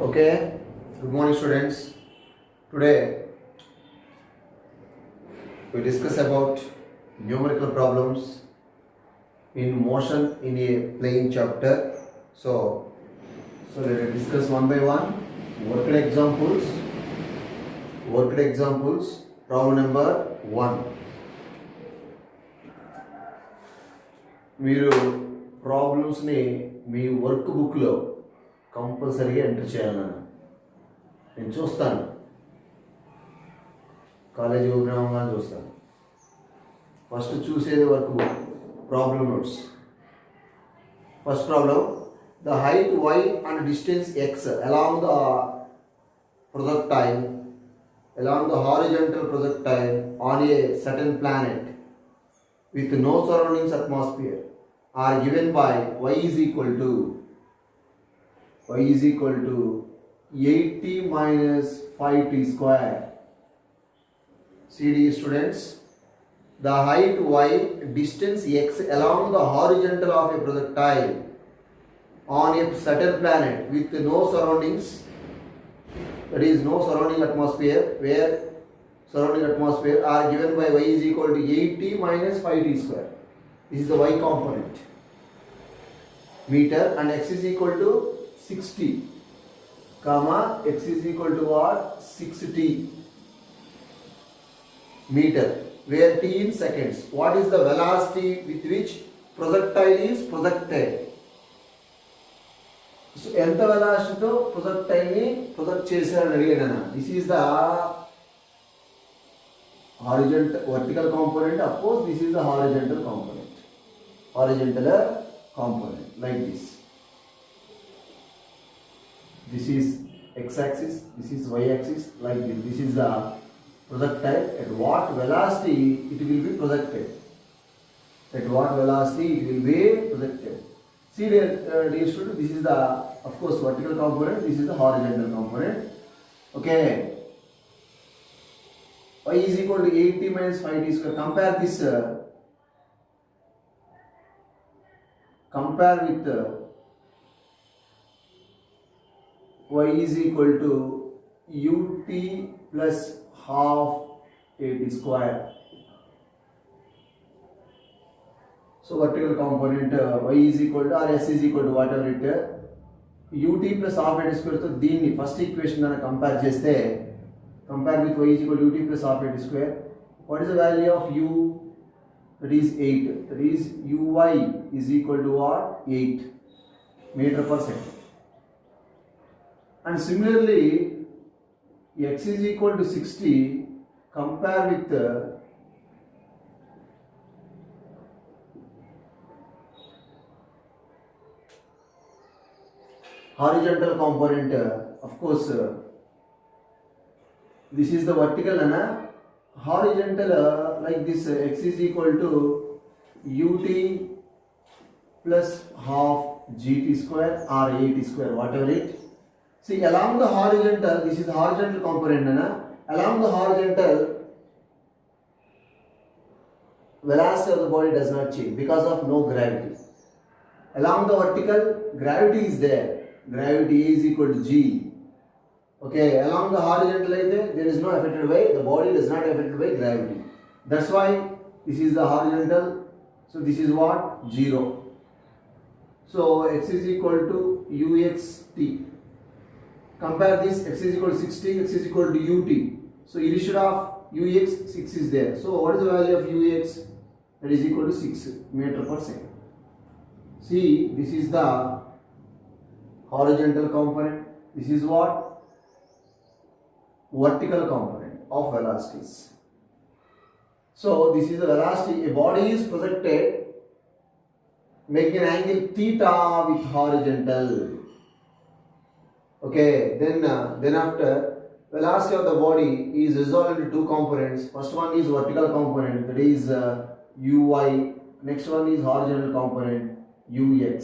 Okay, good morning students. Today we discuss about numerical problems in motion in a plane chapter. Let us discuss one by one. Worked examples. Problem number 1. మీరు ప్రాబ్లమ్స్ని మీ work బుక్లో కంపల్సరీగా enter చేయాలన్న నేను చూస్తాను, college ప్రోగ్రామ్గా చూస్తాను. First చూసేది work book problem notes. First problem, the height y and distance x along the horizontal projectile on a certain planet with no surroundings atmosphere are given by y is equal to 80 minus 5t square. See dear students, the height y, distance x along the horizontal of a projectile on a certain planet with no surroundings, that is no surrounding atmosphere, where surrounding atmosphere are given by y is equal to 80 minus 5t square. This is the y component, meter, and x is equal to 60, comma x is equal to what? 60 meter, where t in seconds. What is the velocity with which projectile is projected? So ఎంత వెలాసిటీతో ప్రొజెక్టైల్ని project చేశారని అడిగాను. This is the horizontal vertical component. Of course this is the horizontal component like this. This is x axis, this is y axis, like this. This is the projectile. At what velocity it will be projected? See dear student, this is the, of course, vertical component, this is the horizontal component. Okay, y is equal to 80 minus 5t square. Compare this with y is equal to ut plus half at square. So vertical component y is equal to, or s is equal to whatever it ut plus half at square. So దీన్ని first equation కనుక compare చేస్తే, compare with y is equal to ut plus half at square. What is the value of u? That is 8. That is uy is equal to what? 8 meter per second. And similarly, x is equal to 60. Compare with horizontal component. Of course, this is the vertical and horizontal like this. X is equal to ut plus half gt square or 8 square, whatever it. See, along the horizontal, this is the horizontal component, along the horizontal, velocity of the body does not change because of no gravity. Along the vertical, gravity is there. Gravity is equal to g. Okay, along the horizontal, there is no affected by, the body does not affected by gravity. That's why this is the horizontal. So this is what? 0. So x is equal to uxt. Compare this, x is equal to 60, x is equal to ut. So instead of ux, 6 is there. So what is the value of ux? That is equal to 6 meter per second. See, this is the horizontal component. This is what? Vertical component of velocities. So this is the velocity. A body is projected making an angle theta with horizontal. Okay, then after, velocity of the body is resolved into two components. First one is vertical component, that is uy. Next one is horizontal component, ux.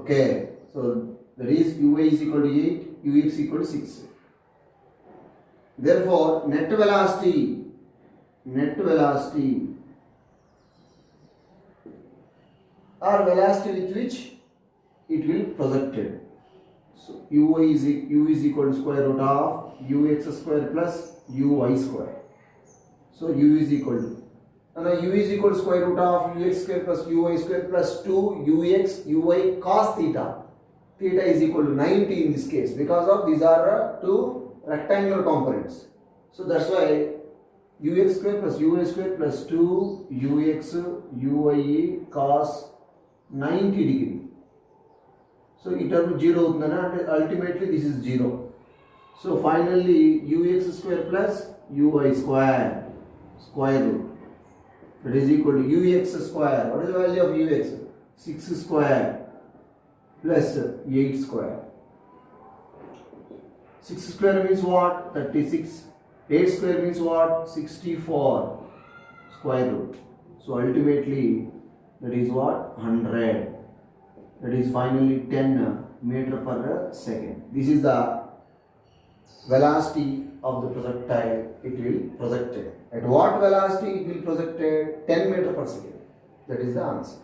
Okay, so that is uy is equal to 8, ux equal to 6. Therefore, net velocity or velocity with which it will projected. So u is equal to square root of ux square plus uy square. So u is equal to, and u is equal to square root of ux square plus uy square plus 2 ux uy cos theta. Theta is equal to 90 in this case because of these are two rectangular components. So that's why ux square plus uy square plus 2 ux uy cos 90 degree. So it will be 0 and ultimately this is 0. So finally ux square plus uy square square root, that is equal to ux square. What is the value of ux? 6 square plus 8 square. 6 square means what? 36. 8 square means what? 64 square root. So ultimately that is what? 100. That is finally 10 meter per second. This is the velocity of the projectile it will projected. At what velocity it will projected? 10 meter per second. That is the answer.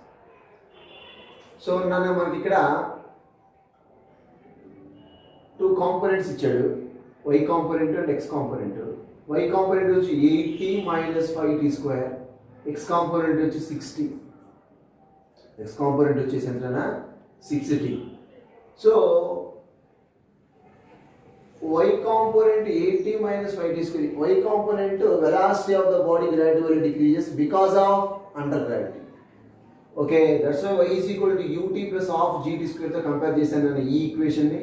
So nana manaki ikkada two components ichadu, y component and x component. Y component vachi 80 minus 5t square, x component vachi 60. X component వచ్చేసి ఎంతనా 60t. So y component 80 minus 5t square. Y component velocity of the body gradually decreases because of under gravity. Okay, that's why y is equal to ut plus half gt square తో compare చేశాను నేను ఈ equation ని.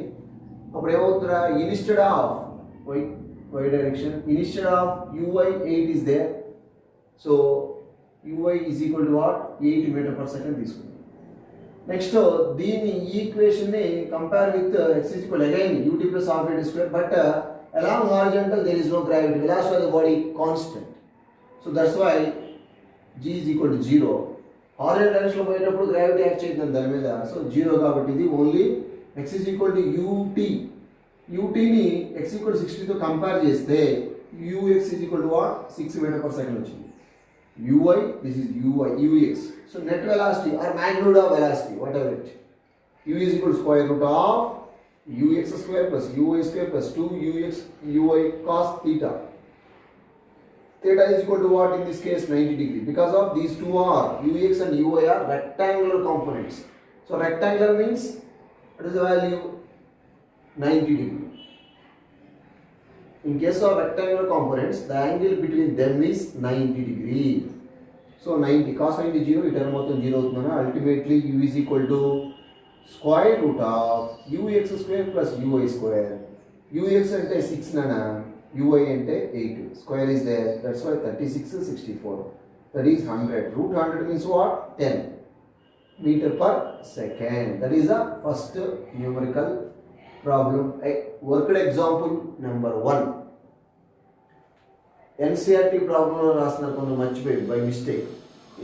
అప్పుడు ఏమవుతుందా, instead of y direction, instead of uy 8 is there, so uy is equal to what? 8 meter per second తీసుకుందాం. Next దీన్ని ఈ ఈక్వేషన్ ని compare with x is equal again ut plus half at square, but along horizontal there is no gravity, velocity of the body constant, so that's why g is equal to 0. Horizontal direction లో పోయేటప్పుడు gravity act చేస్తుంది దాని మీద, so 0 కాబట్టి ఇది only x is equal to ut ని x equal to 60 తో compare చేస్తే ux is equal to what? 6 meter per second వచ్చింది. uy, this is ux. So net velocity or magnitude of velocity, whatever it, u is equal to square root of ux square plus uy square plus 2 ux uy cos theta. Theta is equal to what in this case? 90 degree, because of these two are ux and uy are rectangular components. So rectangular means what is the value? 90 degree. In case of rectangular components, the angle between them is 90 degree. So 90 cos 90 0, it మొత్తం 0 అవుతుందన్న. Ultimately u is equal to square root of ux square plus uy square. ux అంటే 6 nana, uy అంటే 8. Square is there, that's why 36 64. That is 100. Root 100 means what? 10 meter per second. That is the first numerical problem. Worked example number 1. NCERT ప్రాబ్లంలో రాస్తున్నారు కొంత మర్చిపోయి by mistake.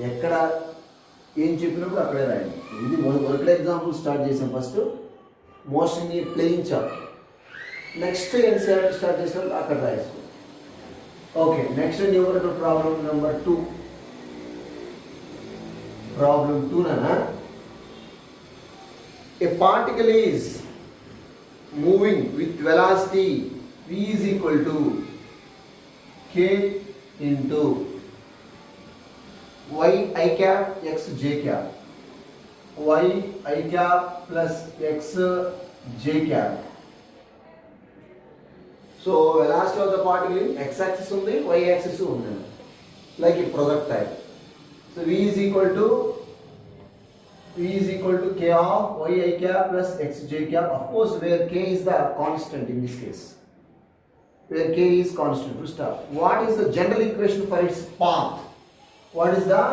ఎక్కడ ఏం చెప్పినప్పుడు అక్కడే రాయండి. ఇది వర్క్డ్ ఎగ్జాంపుల్ స్టార్ట్ చేసాం first, mostly playing chapter. Next NCERT start చేసినప్పుడు అక్కడ రాసుకోండి. Okay, next numerical problem number 2. Problem 2 నానా, a particle is moving with velocity v is equal to k into y I cap x j cap, y I cap plus x j cap. So velocity of the particle in x axis undi, y axis undi, like a projectile. So v is equal to k of y I cap plus x j cap, of course where k is the constant in this case, where k is constant, full stop. What is the general equation for its path? What is the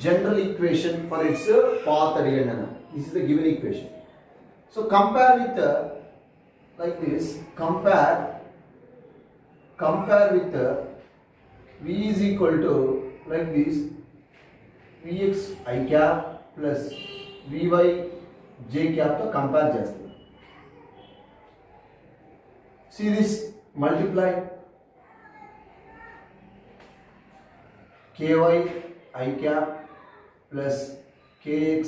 general equation for its path adigana? This is the given equation. So compare with like this, compare with v is equal to like this, vx I cap plus vy j cap తో compare చేస్తాం. See this, multiply ky I cap plus kx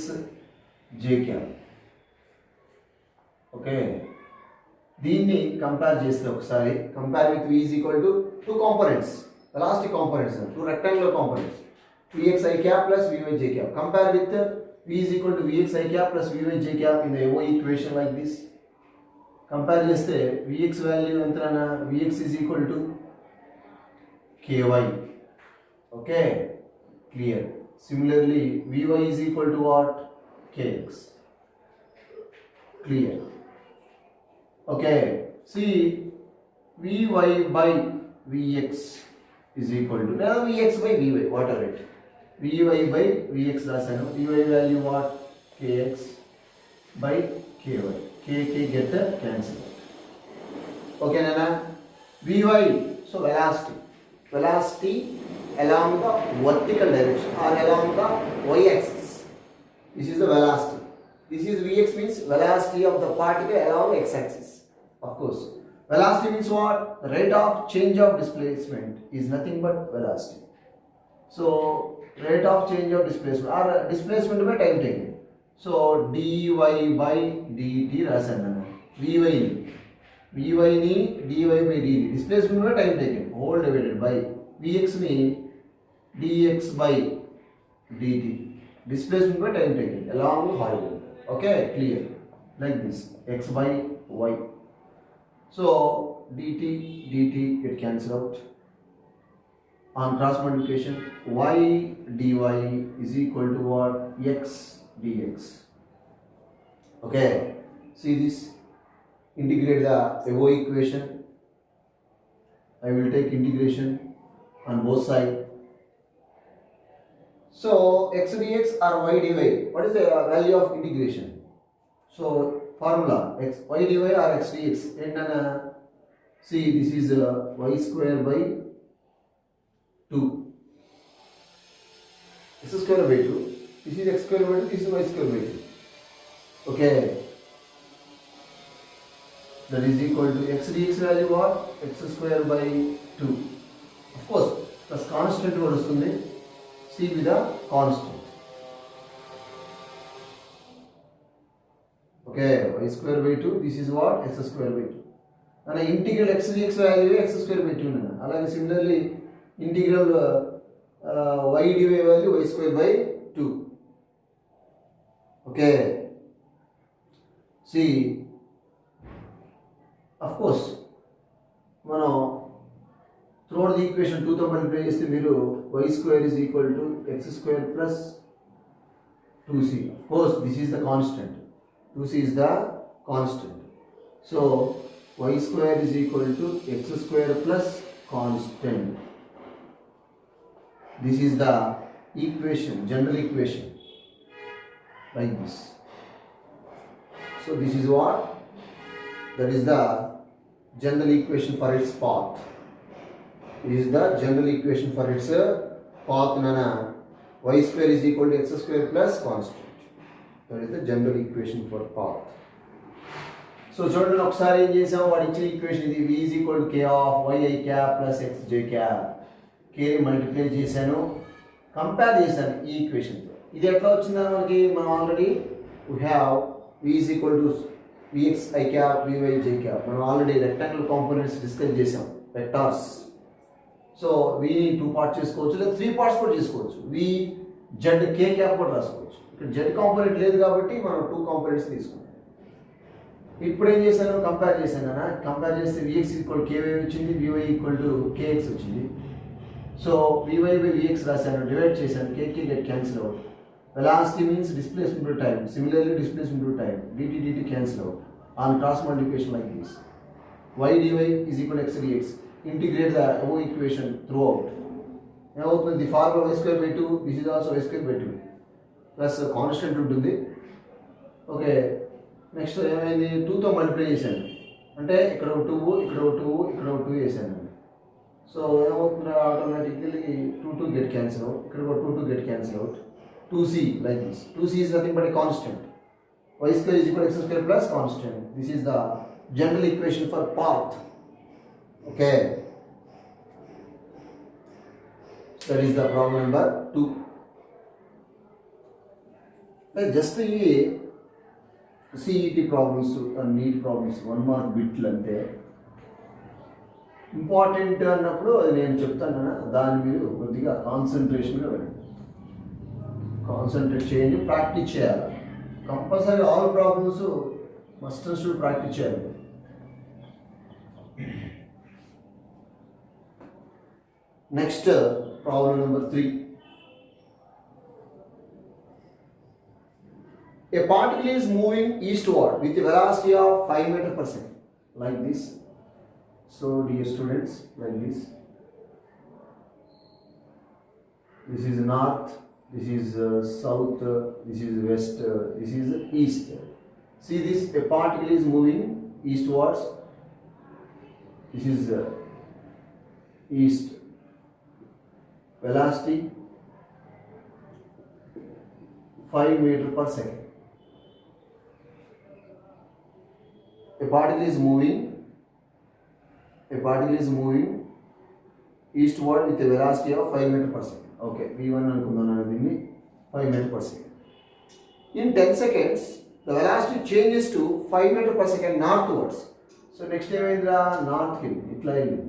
j cap. Okay, దీన్ని compare చేస్తే ఒకసారి compare with v is equal to two components, elastic components, two rectangular components, vxi cap plus vyj cap. Compare with v is equal to vxi cap plus vyj cap in the above equation like this. Compare చేస్తే vx value ఎంతనా, vx is equal to ky. Okay, clear. Similarly vy is equal to what, kx. Clear. Okay, see vy by vx is equal to now vx by vy, whatever it, vy by vx రాసాను, vy value what, kx by ky, k get the cancel. Okay nana, vy, so velocity along the vertical direction or along the y axis, this is the velocity. This is vx means velocity of the particle along x axis. Of course, velocity means what? The rate of change of displacement is nothing but velocity. So rate of change of displacement or displacement by time taken. So dy by dt రాసాను, vy ni dy by dt, displacement by time taken, whole divided by vx ni dx by dt, displacement by time taken along the horizon. Okay, clear, like this, x by y. So dt get cancelled out. On cross multiplication, y dy is equal to what, x dx. Okay, see this, integrate the above equation. I will take integration on both sides. So x dx or y dy, what is the value of integration? So formula x y dy or x dx ఏంటన్నా, see this is y square by 2, x square by 2, this is x square by 2, this is y square by 2. Okay, that is equal to x dx value what, x square by 2. Of course plus constant కూడా వస్తుంది, see with the constant. Okay, y square by 2, this is what, x square by 2. And integral x dx value x square by 2 nana. Alage similarly integral y dy value y square by 2. Okay, see, of course మనం throughout the equation 2 తో multiply చేస్తే మీరు y square is equal to x square plus 2c. Of course this is the constant, 2c is the constant. So y square is equal to x square plus constant. This is the equation, general equation, like this. So this is what, that is the general equation for its path. This is the general equation for its path nana, y square is equal to x square plus constant. That is the general equation for path. So చూడండి ఒకసారి ఏం చేసాం, వాడు ఇచ్చిన equation ఇది, v is equal to k of yi cap plus xj cap, k ని multiply చేశాను, compare చేశాను ఈ ఈక్వేషన్తో. ఇది ఎట్లా వచ్చిందని మనకి, మనం already we have v is equal to vxi cap vyj cap, మనం ఆల్రెడీ రెక్టాంగులర్ కాంపోనెంట్స్ డిస్కస్ చేసాం, వెక్టార్స్. సో v ని 2 పార్ట్స్ చేసుకోవచ్చు, లేదా 3 పార్ట్స్ కూడా చేసుకోవచ్చు. v z k cap కూడా రాసుకోవచ్చు. ఇక్కడ z కాంపోనెంట్ లేదు కాబట్టి మనం 2 కాంపోనెంట్స్ తీసుకున్నాం. ఇప్పుడు ఏం చేశాను, కంపేర్ చేశాను అన్న, కంపేర్ చేస్తే vx ఈక్వల్ ky వచ్చింది, vy ఈక్వల్ టు kx వచ్చింది. సో vy బై vx రాశాను, డివైడ్ చేశాను, k get cancel out. Velocity means displacement to time, similarly displacement to time, dt cancel out on cross multiplication like this. y dy is equal to x dx, integrate the above equation throughout. ఏమవుతుంది, the formula y square by 2, this is also y square by 2 plus constant ఉంటుంది. Okay, next ఏమైంది, 2తో multiply చేశాను, అంటే ఇక్కడ ఒక 2, ఇక్కడ ఒక 2, ఇక్కడ ఒక 2 వేసాను. సో ఏమవుతుంది, ఆటోమేటికలీ 2 గెట్ క్యాన్సిల్ అవుట్, ఇక్కడ ఒక 2 get cancel out. 2c like this, 2c is nothing but a constant, y square is equal to x square plus constant. This is the general equation for path. Okay, that is the problem number 2. Just CET problems NEET problems 1 mark బిట్లు అంతే. Important అన్నప్పుడు అది నేను చెప్తాను, దాని మీరు కొద్దిగా కాన్సన్ట్రేషన్గా వెళ్ళండి, కాన్సన్ట్రేట్ చేయండి, ప్రాక్టీస్ చేయాలి. Compulsory all problems must and should practice చేయాలి. Next problem number 3. A particle is moving eastward with a velocity of 5 meters per second, like this. So, dear students, like this. This is north, this is south, this is west, this is east. See this, a particle is moving eastwards. This is east. Velocity 5 meters per second. A particle is moving eastward with a velocity of 5 meters per second. Okay, V1 అనుకుందాం దీన్ని 5 meters per second. In 10 seconds, the velocity changes to 5 meters per second northwards. So next ఏమైందిరా, నార్త్కి వెళ్ళింది, ఇట్లా వెళ్ళింది.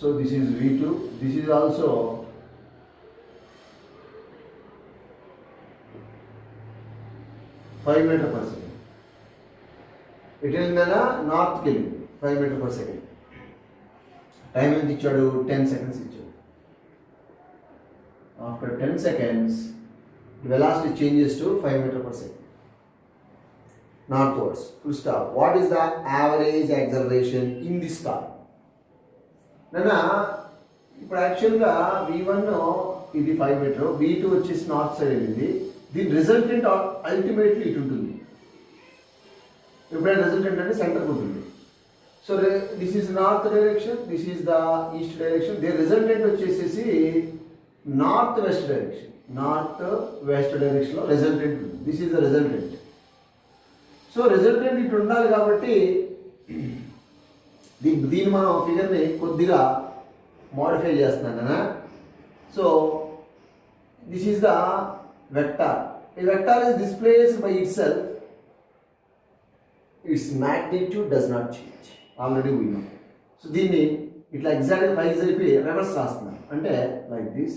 So this is V2, this is also five meter per second. It is north killing 5 meter per second. Time ఎంత ఇచ్చాడు, 10 seconds ఇచ్చాడు. After 10 seconds, the velocity changes to 5 meter per second. Northwards, full stop. What is the average acceleration in this car? నానా ఇప్పుడు యాక్చువల్గా V1 ఇది 5 metre, V2 వచ్చేసి north side వెళ్ళింది. దీని రిజల్టెంట్ అల్టిమేట్లీ ఇటు ఉంటుంది. ఎప్పుడైనా రిజల్టెంట్ అంటే సెంటర్కి ఉంటుంది. So this is north direction, this is the east direction. దీని రిజల్టెంట్ వచ్చేసేసి నార్త్ వెస్ట్ డైరెక్షన్లో రిజల్టెంట్ ఉంది. This is the resultant. So resultant ఇటు ఉండాలి కాబట్టి దీన్ని మనం ఫిగర్ని కొద్దిగా మోడిఫై చేస్తున్నాం కదా. So this is the vector. ఈ vector is displaced by itself, its magnitude does not change, already we know. So దీన్ని ఇట్లా ఎగ్జాక్ట్గా పైకి జరిపి రివర్స్ రాస్తున్నాం, అంటే లైక్ దిస్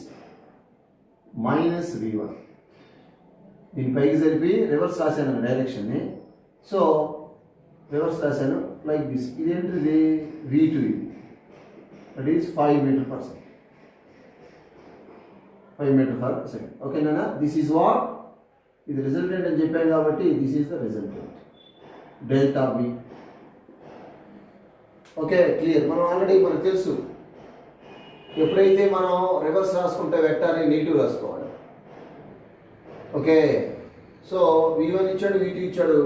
-V1. దీన్ని పైకి జరిపి రివర్స్ రాశాను డైరెక్షన్ని. సో రివర్స్ రాశాను లైక్ దిస్. ఇదేంటిది V2, ఇది that is 5 meter per second. 5 meter per second. ఓకేనా? దిస్ ఈజ్ వాట్, ఇది రిజల్టెంట్ అని చెప్పాను కాబట్టి this is the resultant, delta V. Okay, clear. మనకు తెలుసు, ఎప్పుడైతే మనం రివర్స్ రాసుకుంటే వెక్టార్ని నెగిటివ్ రాసుకోవాలి. ఓకే, సో V1 ఇచ్చాడు, V2 ఇచ్చాడు.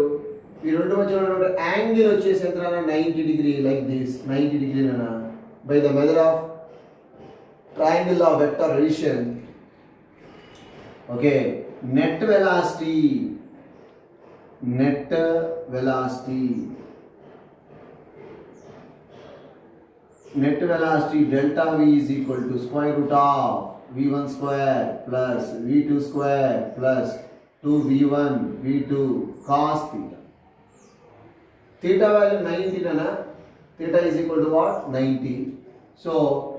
ఈ రెండు మధ్య ఉన్నటువంటి యాంగిల్ వచ్చేసి ఎంత, 90 degree, లైక్ దిస్ 90 degree అన్నా. By the method of triangle of vector addition. Okay, net velocity delta V is equal to square root of V1 square plus V2 square plus 2V1 V2 cos theta. Theta value 90 nana. Theta is equal to what? 90. So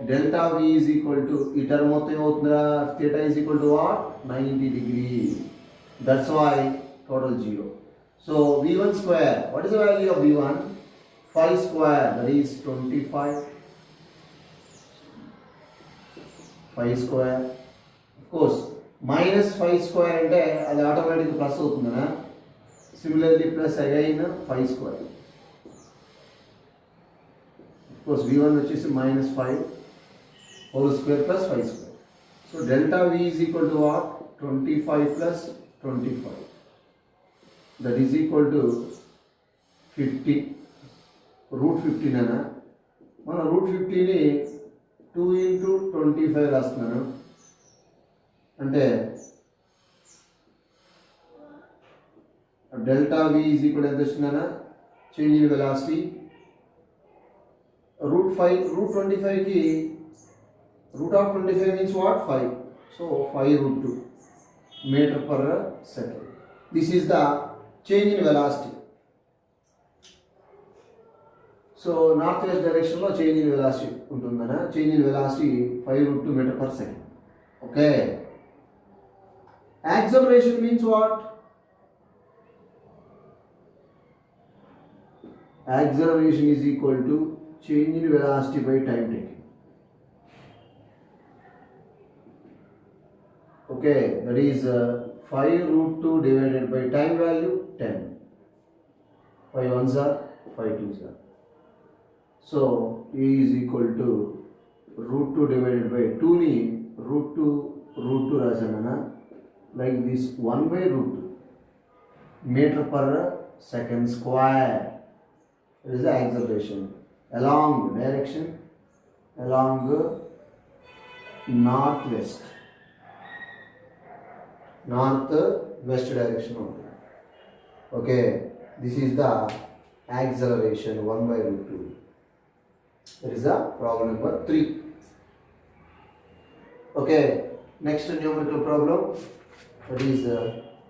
delta V is equal to itar motte avutunda. Theta is equal to what? 90 degree. That's why total 0. So V1 square, what is the value of V1? 5 square, that is 25. 5 square. Of course, -5 square అంటే అది automatic plus అవుతుందనా. Similarly plus again 5 square. Of course V1 వచ్చేసి -5 whole square plus 5 square. So delta V is equal to what? 25 plus 25. That is equal to 50. Root 15 అనా. మన root 50ని 2 into 25 రాస్తున్నాను. అంటే delta V is equal to ఎంత వస్తుందనా, change in velocity root 5, root 25 ki root of 25 means what? 5. So 5 root 2 meter per second. This is the change in velocity. So northwest direction lo change in velocity untundana. Change in velocity 5 root 2 meter per second. Okay. Acceleration means what? Acceleration is equal to change in velocity by time taken. Okay, that is 5 root 2 divided by time value 10. 5 ones are 5 twos are. So A is equal to root 2 divided by 2 ni root 2 rajanana like this 1 by root 2 meter per second square. It is the acceleration along direction along northwest direction only. Okay, this is the acceleration 1 by root 2. That is the problem number 3. Okay, next numerical problem, that is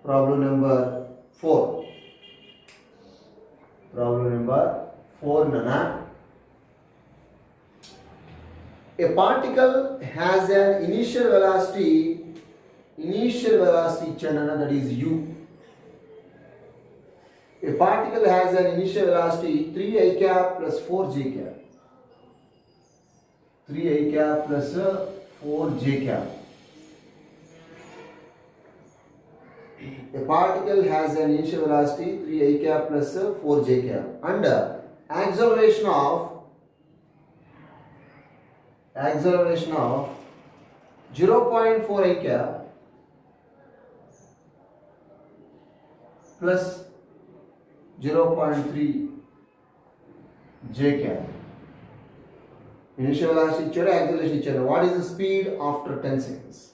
problem number 4. Problem number 4 nana. A particle has an initial velocity channel, that is u. A particle has an initial velocity 3 I cap plus 4 j cap. 3 I cap plus 4 j cap. A particle has an initial velocity 3 I cap plus 4 j cap and acceleration of 0.4 I cap plus 0.3 j cap. Initial velocity ichcharu, acceleration ichcharu. What is the speed after 10 seconds?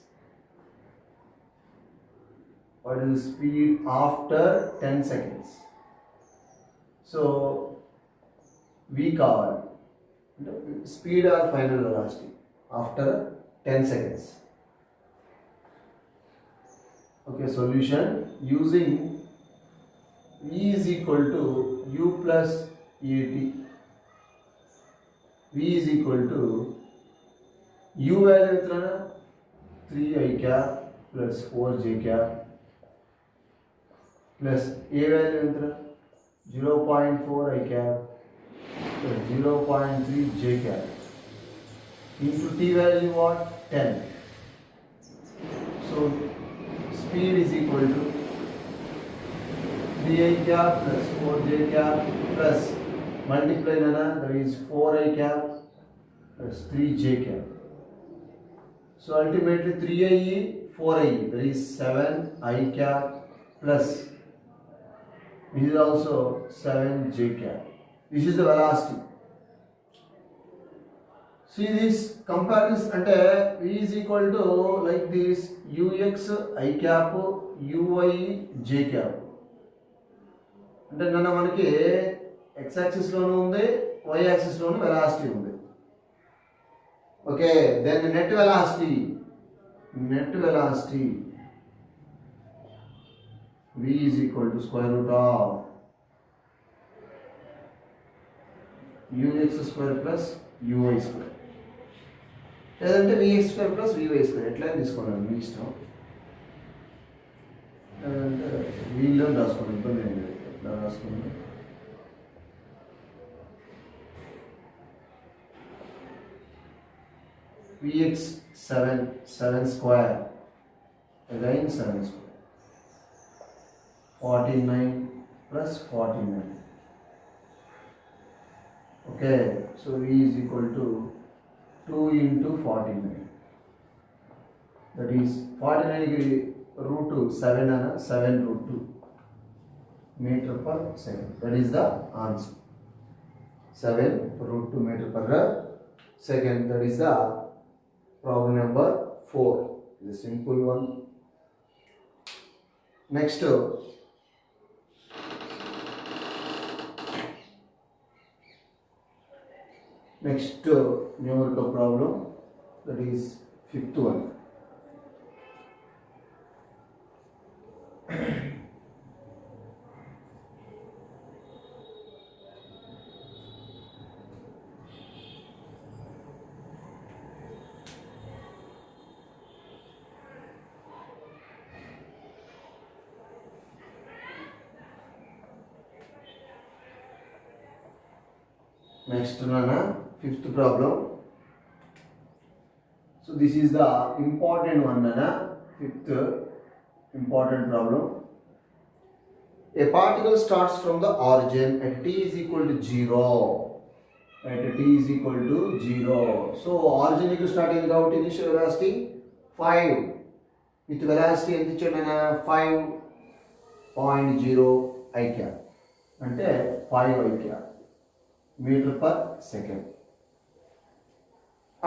What is the speed after 10 seconds? So we call speed or final velocity after 10 seconds. Okay, solution using V is equal to U plus AT. V is equal to U value 3 I cap plus 4 j cap plus A value 0.4 I cap plus 0.3 j cap into T value what? 10. So speed is equal to 3 I cap plus 4 j cap plus multiply that is 4 I cap plus 3 j cap. So ultimately 3 I 4 I, that is 7 I cap plus this is also 7 j cap. This is the velocity. See this comparison ante V is equal to like this ux I cap uy j cap. అంటే నన్న మనకి x axis లోను ఉంది y axis లోను velocity ఉంది. Okay, then net velocity V is equal to square root of ux square plus uy square లేదంటే vx square plus vy square ఎట్లా తీసుకోండి మీ ఇష్టం. లేదంటే వీళ్ళు రాసుకోండి, ఇబ్బంది ఏం లేదు, ఎట్లా రాసుకోండి. Vx 7 square again 7 square 49 plus 49. Okay, so V is equal to 2 into 49, that is 49 root 2 7 and 7 root 2 meter per second. That is the answer, 7 root 2 meter per second. That is the problem number 4. Is a simple one. Next, Next numerical problem, that is fifth one. Next Nana, fifth problem. So this is the important one Nana, fifth important problem. A particle starts from the origin at t is equal to 0. At t is equal to 0. So origin equal starting out initial velocity 5. With velocity ఎంత ఇచ్చాడు అన్న 5.0 I cap అంటే 5 I cap meter per second,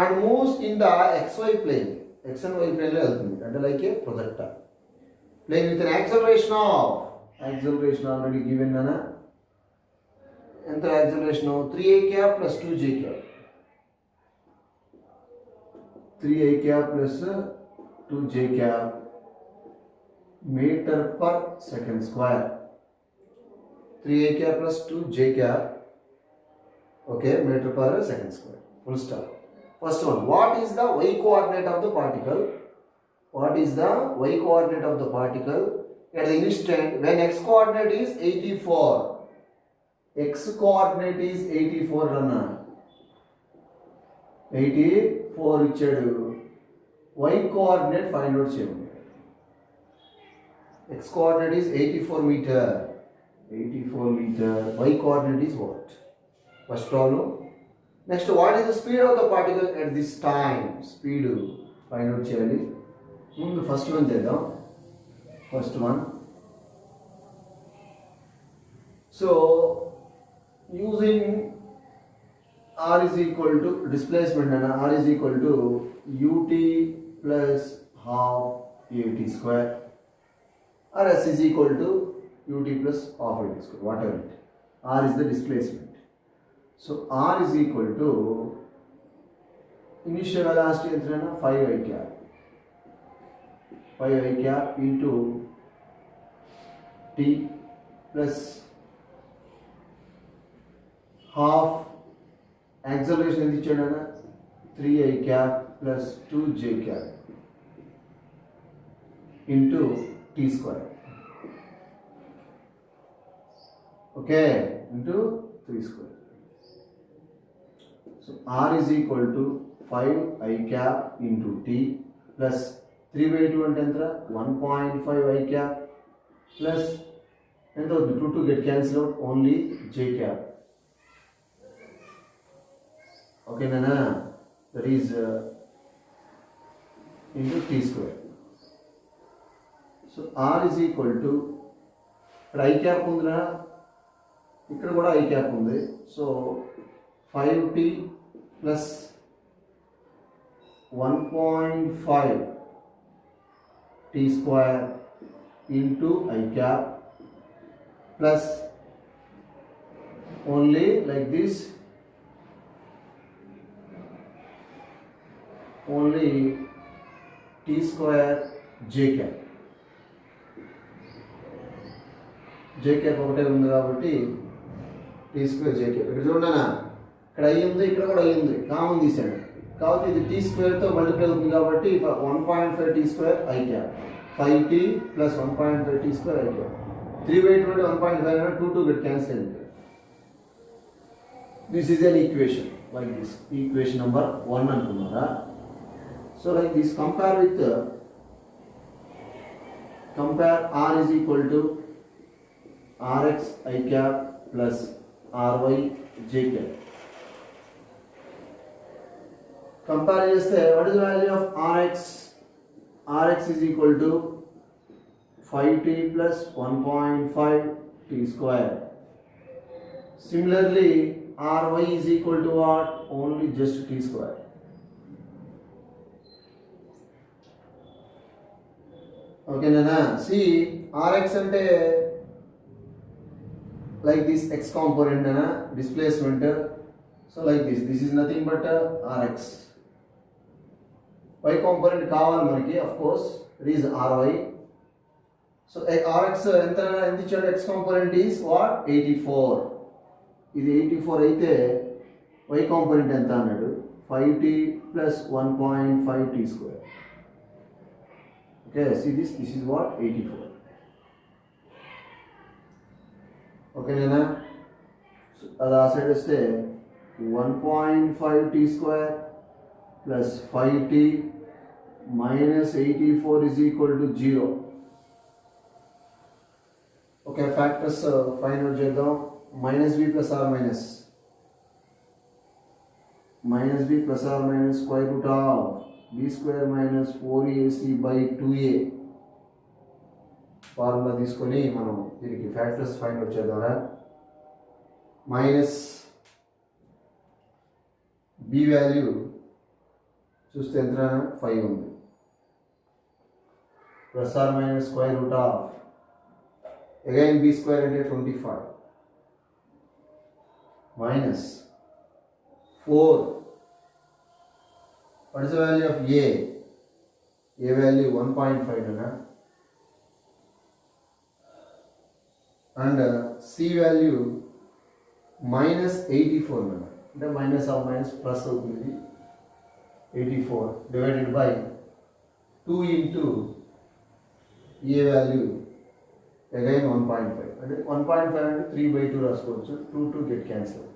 and moves in the xy plane. X and y plane లో వెళ్తుంది అంటే like a projector playing with an acceleration already given అన్న ఎంత acceleration 3 I cap plus 2 j cap 3 I cap plus 2 j cap meter per second square. 3 I cap plus 2 j cap, okay, meter per second square. Full stop. First one, what is the y coordinate of the particle? What is the y coordinate of the particle at the instant when x coordinate is 84? X coordinate is 84 runner. 84 ఇచ్చాడు. Y coordinate find out చేయండి. X coordinate is 84 meter. 84 meter. Y coordinate is what? First problem. Next, what is the speed of the particle at this time? Speed find out చేయాలి. ముందు first one చేద్దాం. First one. So using r is equal to displacement and r is equal to ut plus half at square, or s is equal to ut plus half at square, whatever it. R is the displacement. So r is equal to initial velocity ఎంత 5 I cap 5 I cap into t plus half acceleration ఎంత ఇచ్చాడు 3 I cap plus 2 j cap into t square, okay, into 3 square. So r is equal to 5 I cap into t plus 3 by 2 అంటే ఎంత 1.5 I cap plus ఎంత అవుతుంది 2 get cancelled out, only j cap. Okay nana, that is into t square. So r is equal to ఇక్కడ I cap ఉందిరా, ఇక్కడ కూడా I cap ఉంది. So 5t plus 1.5 t square into I cap plus only like this, only t square j cap. j cap ఒకటే ఉంది కాబట్టి t square j cap. ఇక్కడ చూడండి ఇక్కడ I ఉంది, ఇక్కడ కూడా I ఉంది, కామన్ తీసాడు కాబట్టి ఇది t square తో మల్టిప్లై అవుతుంది కాబట్టి 1.5 t square I cap 5t plus 1.5 t square I cap 3 by 2 1.5 2 get cancelled. This is an equation like this, equation number 1 అనుకున్నారా. So like this, compare with compare r is equal to rx I cap plus ry j cap. Compare చేస్తే what is the value of rx? Rx is equal to 5t plus 1.5 t square. Similarly, ry is equal to what? Only just t square. Okay nana, see rx ante like this x component nana, displacement So like this is nothing but Rx. Y component కావాలి మనకి, of course it is Ry. So Rx ఎంత ఇచ్చాడు, x component is what, 84. ఇది 84 అయితే y component ఎంత అన్నాడు, 5t plus 1.5t square. Okay, see this is what, 84. Okay nena, అది ఆ సైడ్ వస్తే 1.5t square plus 5t minus 84 is equal to 0. Okay, factors find out చేద్దాం. minus b plus or minus square root of b square minus 4ac by 2a. Formula తీసుకొని మనం దీనికి factors find out చేద్దాం. Minus b value చూస్తే ఎంత, 5 ఉంది. Plus or minus square root of again b square అంటే 25 minus 4. What is the value of a? A value 1.5 na, and c value minus 84 na, అంటే minus of minus plus అవుతుంది. 84 divided by 2 into a value again 1.5, అంటే 1.5 అంటే 3/2 రాసుకోవచ్చు. 2 get cancelled.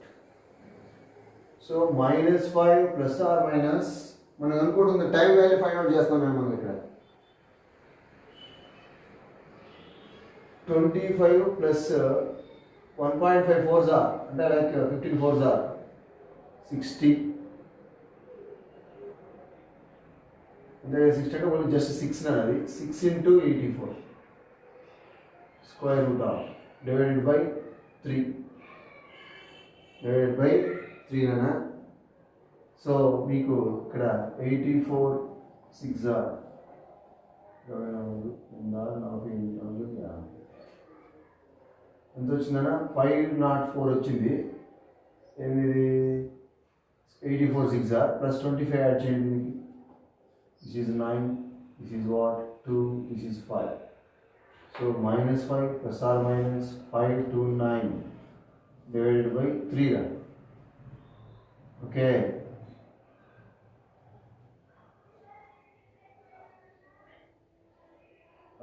So -5 plus or minus, మనం అనుకుంటుంది time value find out చేస్తాం మనం ఇక్కడ. 25 ప్లస్ 1.5 4s are అంటే లైక్ 15 4s are 60. అంటే 60 అంటే ఓన్లీ జస్ట్ 6 అన్నది. 6 into 84 square root of divided by 3 అన్న. సో మీకు ఇక్కడ 84 6 are ఎంత వచ్చిందన్న, 504 వచ్చింది. ఎనిమిది 84 6 are ప్లస్ 25 యాడ్ చేయండి. This is 9, this is what 2, this is 5. So -5 plus or minus 5 to 9 divided by 3 రా. ఓకే,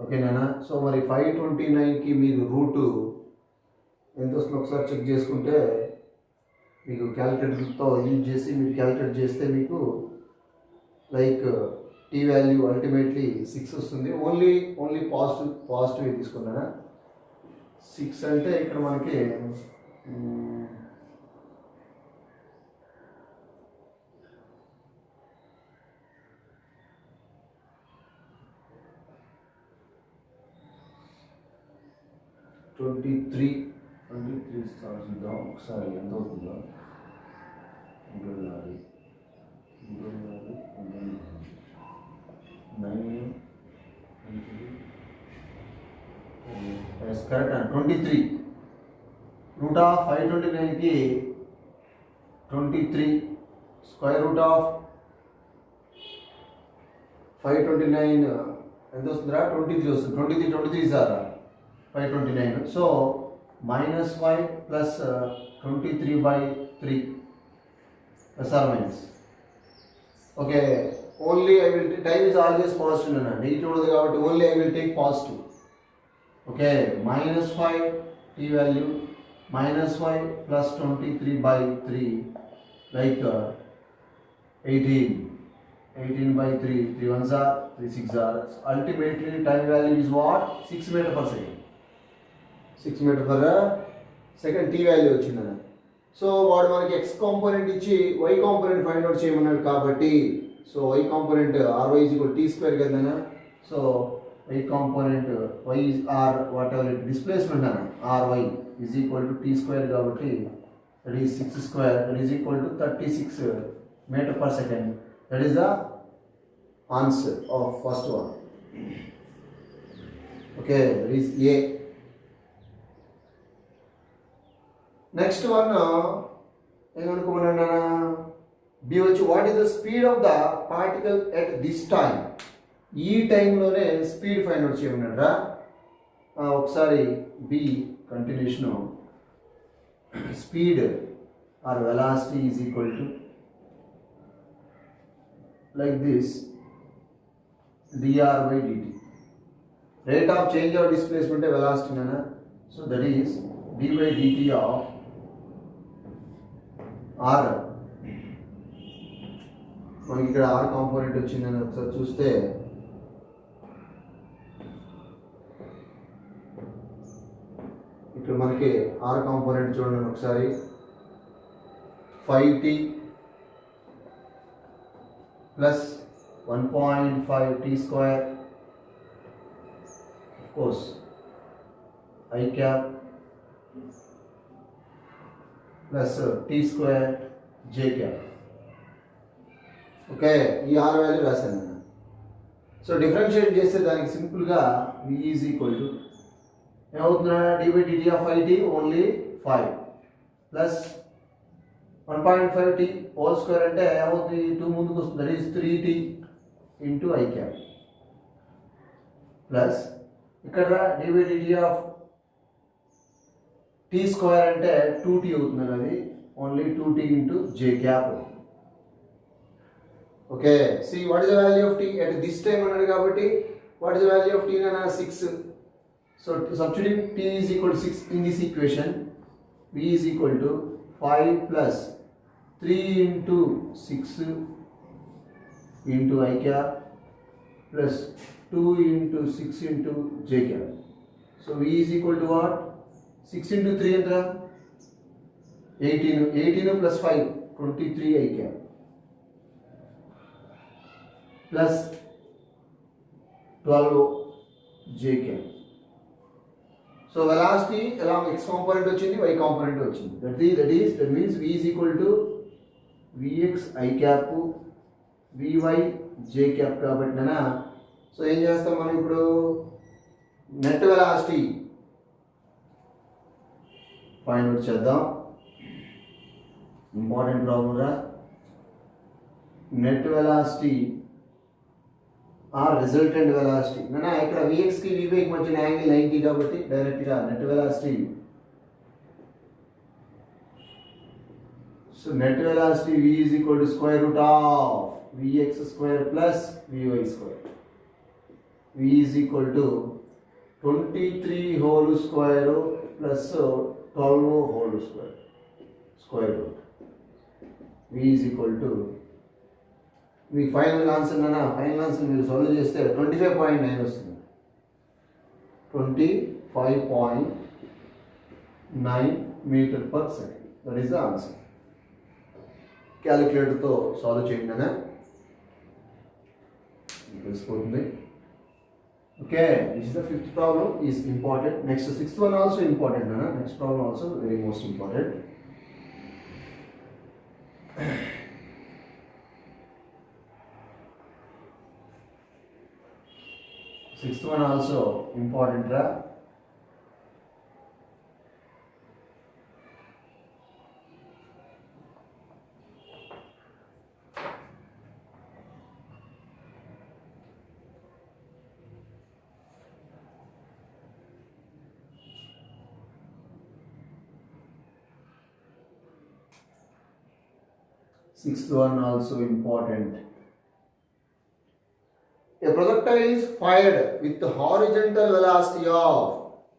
ఓకేనా. సో మరి 529కి మీరు రూటు ఎంత వస్తుందో ఒకసారి చెక్ చేసుకుంటే, మీకు క్యాలిక్యులేటర్తో యూజ్ చేసి మీరు క్యాలిక్యులేట్ చేస్తే మీకు లైక్ టీ వాల్యూ అల్టిమేట్లీ 6 వస్తుంది. Only positive తీసుకున్నానా. 6 అంటే ఇక్కడ మనకి 23 స్టార్ట్ చేద్దాం ఒకసారి, ఎంత అవుతుందో. 9 కరెక్ట్. 23 రూట్ ఆఫ్ 529కి 23 స్క్వేర్ రూట్ ఆఫ్ 529 ఎంత వస్తుందిరా, 23 వస్తుంది. 23 sir 529. So -5 plus 23/3 plus or minus. Okay, only I will, time is always positive అన్న, నెగిటివ్ ఉండదు కాబట్టి only I will take positive. Okay, -5 t value -5 plus 23/3 like 18/3. 3 1s are 3 6s are. Ultimately time value is what, 6 meter per second. 6 meter per second T value వచ్చిందన్న. So వాడు మనకి x component ఇచ్చి y component find out చేయమన్నాడు కాబట్టి, so y component ry is equal to t square కదన్నా. So y component y is r whatever it displacement అన్న, ry is equal to t square కాబట్టి that is 6 square, that is equal to 36 meter per second. That is the answer of first one. Okay, that is A. Next one ఏమనుకోమన్నా, B వచ్చి what is the speed of the particle at this time, ఈ టైంలోనే speed find out చేయమన్నారా. ఒకసారి B continuation, speed or velocity is equal to like this dr by dt, rate of change of displacement velocity nana, so that is d by dt of r. మనకి ఇక్కడ r component వచ్చిందని ఒకసారి చూస్తే ఇక్కడ మనకి r component చూడండి ఒకసారి 5t plus 1.5 t square, of course I cap plus t square j cap. Okay, ఈ r వాల్యూ రాశాను నేను. సో డిఫరెన్షియేట్ చేస్తే దానికి సింపుల్గా v ఈజ్ ఈక్వల్ టు ఏమవుతుందా, d by dt of 5t only 5 plus 1.5t whole square అంటే ఏమవుతుంది, 2 ముందుకు వస్తుంది, that is 3t into I cap plus ఇక్కడ d by dt of t square అంటే 2t అవుతుంది, అది only 2t into j cap. Okay, C what is the value of t at this time అన్నాడు కాబట్టి what is the value of t అన్న 6. So substitute t is equal to 6 in this equation, v is equal to 5 plus 3 into 6 into I cap plus 2 into 6 into J cap. So V is equal to what? 6 into 3 enter 18. 18 plus 5 23 I cap plus 12 J cap. So velocity along x component వచ్చింది, y component వచ్చింది. That means V is equal to Vx I cap Vy J cap కాబట్టి నా. So ఏం చేస్తాం మనం ఇప్పుడు, net velocity find out చేద్దాం. Important problem రా. Net velocity or resultant velocity నా, ఇక్కడ Vx కి Vy కి మధ్య యాంగిల్ 90 కాబట్టి డైరెక్ట్గా net velocity. So net velocity V is equal to square root of Vx square plus Vy square. V is equal to 23 whole square plus 12 whole square, square root. V is equal to, మీ final answer అన్న, final answer మీరు solve చేస్తే 25.9 వస్తుంది. 25.9 metre per second, that is the answer. క్యాలిక్యులేటర్తో solve చేయండి అన్న, తెలిసిపోతుంది. Okay, this is the 5th problem is important. Next 6th one also important అన్న. Next problem also very most important. Sixth one also important ra. Sixth one also important. A projectile is fired with the horizontal velocity of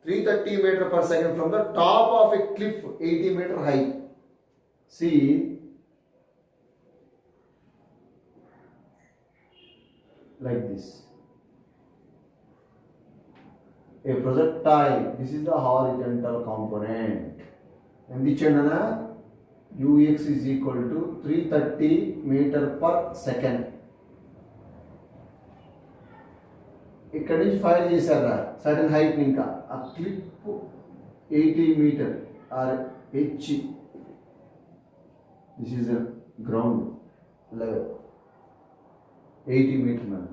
330 meter per second from the top of a cliff 80 meter high. See, like this. A projectile, this is the horizontal component. And the chandana ux is equal to 330 meter per second. ఇక్కడ నుంచి fire చేశారా certain height, ఇంకా ఆ clip 80 meter or H, this is ground level 80 meter.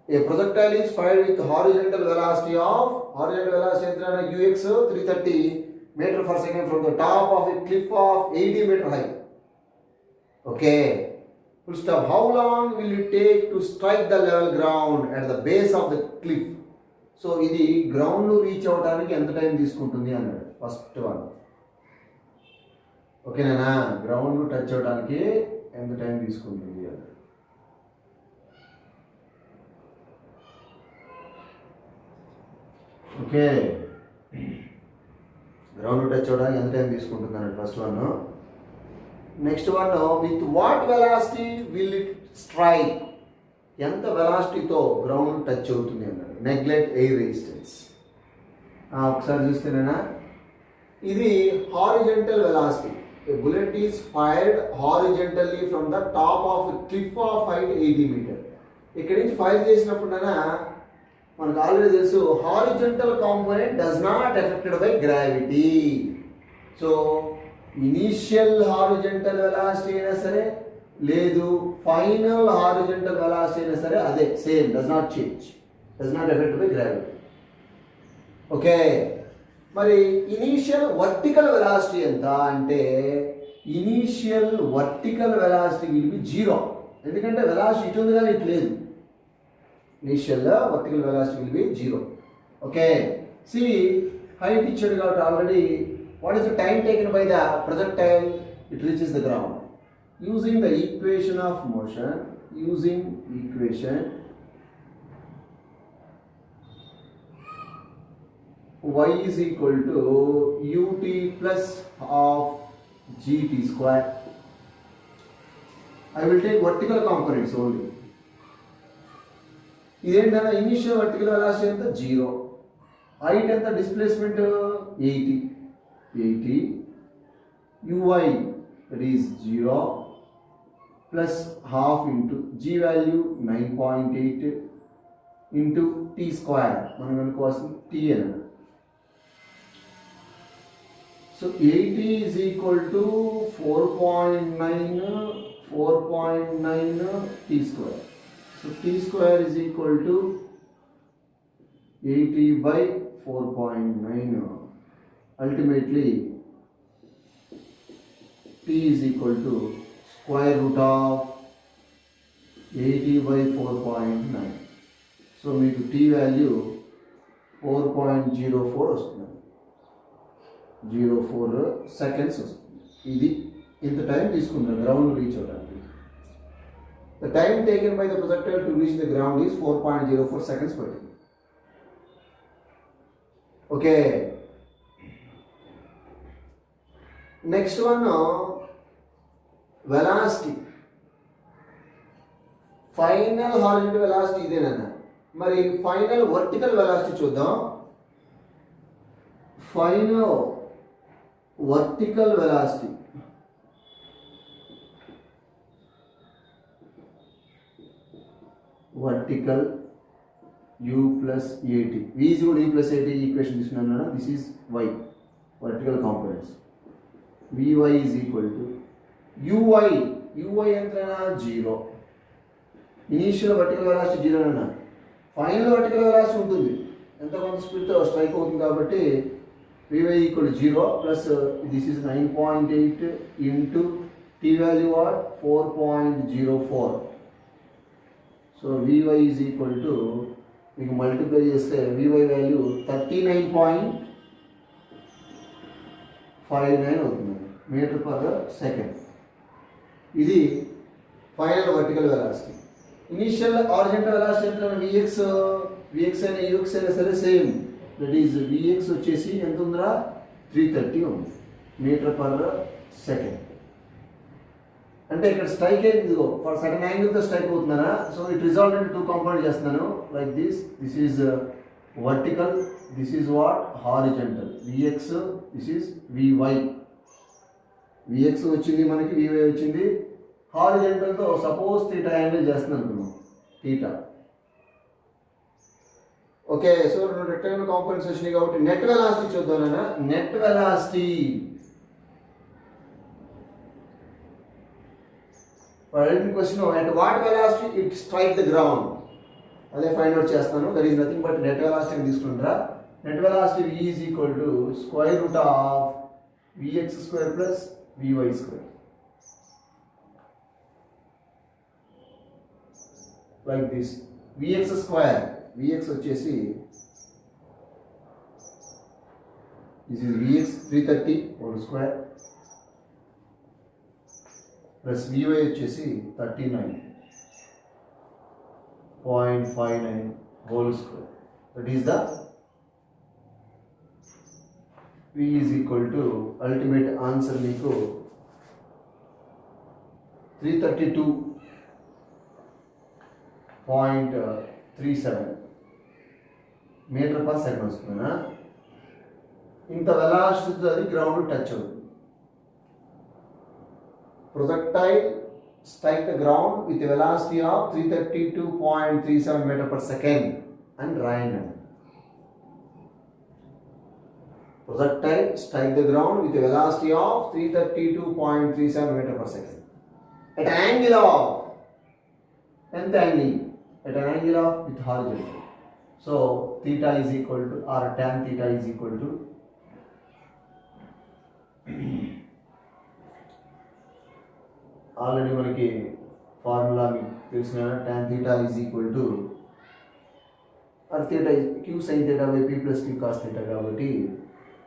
A projectile is fired with horizontal velocity of, horizontal velocity ఎంత ux 330 meter per second from the top of a cliff of 80 meter high. Okay, full stop. How long will it take to strike the level ground at the base of the cliff? So ఇది ground reach అవడానికి ఎంత time తీసుకుంటుంది అన్నాడు first one. ఓకేనా, ground touch అవడానికి ఎంత time తీసుకుంటుంది అన్నాడు. ఓకే, గ్రౌండ్ టచ్ అవడానికి ఎంత టైం తీసుకుంటుంది అన్నాడు first one. Next one, with what velocity will it strike, ఎంత వెలాసిటీతో గ్రౌండ్ టచ్ అవుతుంది అన్నాడు. Neglect air resistance. ఒకసారి చూస్తేనేనా, ఇది horizontal velocity. A bullet is fired horizontally from the top of a cliff of height 80 meters. ఇక్కడి నుంచి fire చేసినప్పుడైనా మనకు already తెలుసు horizontal component does not affected by gravity. So initial horizontal velocity అయినా సరే లేదు final horizontal velocity అయినా సరే అదే same, does not change, does not effect by gravity. Okay, మరి ఇనీషియల్ వర్టికల్ వెలాసిటీ ఎంత అంటే initial vertical velocity will be 0. ఎందుకంటే వెలాసిటీ ఇటు ఉంది కానీ ఇటు లేదు. Initial vertical velocity will be 0. Okay, see height ఇచ్చాడు కాబట్టి already what is the time taken by the projectile it reaches the ground. Using the equation of motion, using equation y is equal to ut plus half gt square. I will take vertical components only. ఇదేంటన్నా initial vertical velocity ఎంత 0, height ఎంత displacement 80 uy that is 0 plus half into g value 9.8 into t square. మనం అనుకోవాల్సింది t అన్నమాట. So 80 is equal to 4.9 t square. So t square is equal to 80 by 4.9. Ultimately t is equal to square root of 80 by 4.9. So మీకు t value 4.04 వస్తుంది, 04 seconds వస్తుంది. ఇది ఇంత time తీసుకుంటారు ground reach అవడానికి. The time taken by the projectile to reach the ground is 4.04 seconds పట్టింది. Okay, next one velocity. Final horizontal velocity ఇదేనన్నా. మరి ఫైనల్ వర్టికల్ వెలాసిటీ చూద్దాం. Final vertical velocity vertical u plus at, v is equal to u plus at equation తీసుకున్నాను. This is y, vertical components. vy is equal to uy ఎంతైనా 0. Initial vertical velocity 0 అన్నా, final vertical velocity ఉంటుంది, ఎంత కొంత స్పీడ్తో strike అవుతుంది కాబట్టి vy equal to 0 plus this is 9.8 into t value what 4.04. So vy is equal to మీకు multiply చేస్తే vy వాల్యూ 39.59 అవుతుంది మీటర్ పర్ సెకండ్. ఇది final vertical velocity. Initial horizontal velocity ఎంత vx అయినా ux అయినా సరే సేమ్, దట్ ఈజ్ vx వచ్చేసి ఎంత ఉందిరా 330 ఉంది మీటర్ పర్ సెకండ్. అంటే ఇక్కడ స్ట్రైక్ అయింది ఇదిగో ఫర్ సడన్ యాంగిల్తో స్ట్రైక్ అవుతున్నారా. సో ఇట్ రిజల్ట్ అంటే 2 కాంపౌండ్ చేస్తున్నాను like this is vertical, this is what horizontal vx, this is vy. vx వచ్చింది మనకి, vy వచ్చింది. హారిజాంటల్తో సపోజ్ థీటా యాంగిల్ చేస్తున్నాను అనుకున్నాం, థీటా. ఓకే, సో రెండు రెక్టాంగిల్ కాంపోనెంట్స్ వచ్చినాయి కాబట్టి నెట్ వెలాసిటీ చూద్దాం. Net velocity question, at what velocity it strike the ground, అదే ఫైండ్ అవుట్ చేస్తాను. That is nothing but net velocity తీసుకుంటారా. Net velocity v is equal to square root of vx square plus vy square. like this. Vx square, Vx వచ్చేసి this is Vx 330 whole square plus Vy వచ్చేసి 39.59 whole square. That is the V is equal to ultimate answer మీకు 332.37 metre per second వస్తుందా. ఇంత వెలాసిటీతో అది ground touch అవుతుంది. Projectile strike the ground with a velocity of 332.37 meter per second and random. Projectile strike the ground with a velocity of 332.37 meter per second at an angle of nth angle, at an angle of with horizontal. So theta is equal to, or tan theta is equal to already మనకి formula మీకు తెలిసిన tan theta is equal to or theta is q sin theta by p plus q cos theta కాబట్టి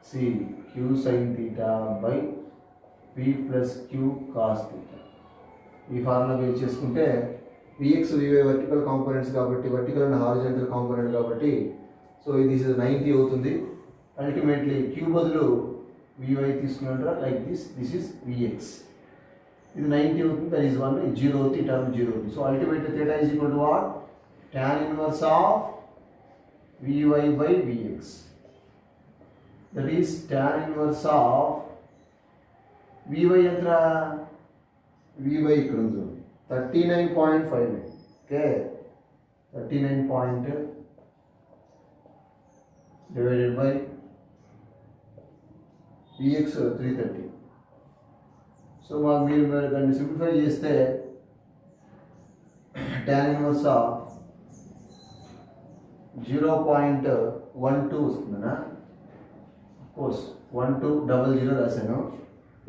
c q sin theta by p plus q cos theta. ఈ formula base చేసుకుంటే vx vy vertical components కాబట్టి vertical and horizontal component కాబట్టి so ఇది 90 అవుతుంది. Ultimately q బదులు vy తీసుకున్నారా like this is vx. ఇది 90 అవుతుంది, దట్ ఈస్ 1, ఇది 0 అవుతుంది, ఈ టర్మ్ 0 అవుతుంది. So ultimately theta is equal to what? tan inverse of vy by vx. That is tan inverse of vy ఎంత? vy ఇక్కడ ఉంది 39.59. Okay, 39 divided by vx 330. So మీరు దాన్ని సింప్లిఫై చేస్తే tan ఇన్వర్స్ ఆఫ్ 0.12 వస్తుందనా. కోర్స్ 1200 రాశాను.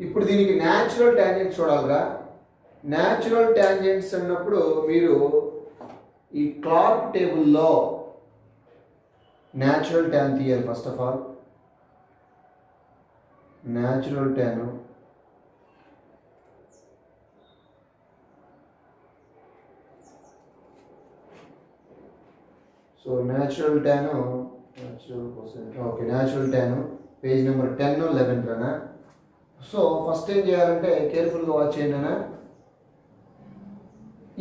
ఇప్పుడు దీనికి న్యాచురల్ టాంజెంట్స్ చూడాలిగా. న్యాచురల్ టాంజెంట్స్ అన్నప్పుడు మీరు ఈ క్లార్క్ టేబుల్లో న్యాచురల్ ట్యాన్ తీయాలి. First of all natural tan so natural tan page number 10 11 Rana. So first ఏం చేయాలంటే కేర్ఫుల్గా వాచ్ చేయండి అన్న.